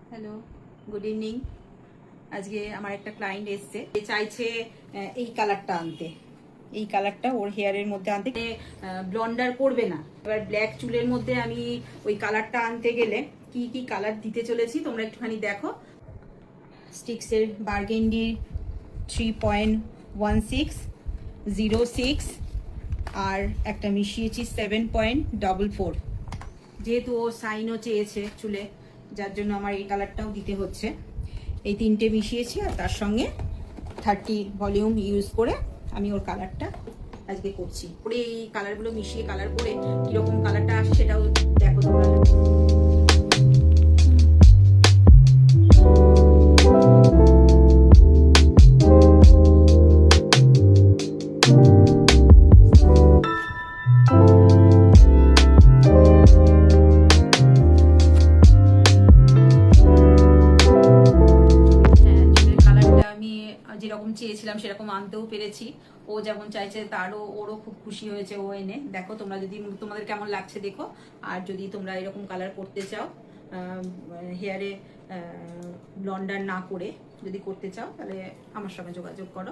Hello, good evening. আজকে আমার একটা ক্লায়েন্ট এসছে, চাইছে এই কালারটা আনতে, এই কালারটা ওর হেয়ারের মধ্যে আনতে। ব্লন্ডার করবে না। এবার ব্ল্যাক চুলের মধ্যে আমি ওই কালারটা আনতে গেলে কি কি কালার দিতে চলেছি তোমরা একটুখানি দেখো। স্টিক্সের বার্গেন্ডি 3.1606 আর একটা মিশিয়েছি 7.44। যেহেতু ও সাইনও চেয়েছে চুলে, যার জন্য আমার এই কালারটাও দিতে হচ্ছে। এই তিনটে মিশিয়েছি আর তার সঙ্গে 30 ভলিউম ইউজ করে আমি ওর কালারটা আজকে করছি। পরে এই কালারগুলো মিশিয়ে কালার করে কীরকম কালারটা আসে সেটাও দেখো তোমরা। যেরকম চেয়েছিলাম সেরকম আনতেও পেরেছি। ও যেমন চাইছে ওরও খুব খুশি হয়েছে ও এনে। দেখো তোমরা যদি তোমাদের কেমন লাগছে দেখো। আর যদি তোমরা এরকম কালার করতে চাও, হেয়ারে ব্লন্ডার না করে যদি করতে চাও, তাহলে আমার সঙ্গে যোগাযোগ করো।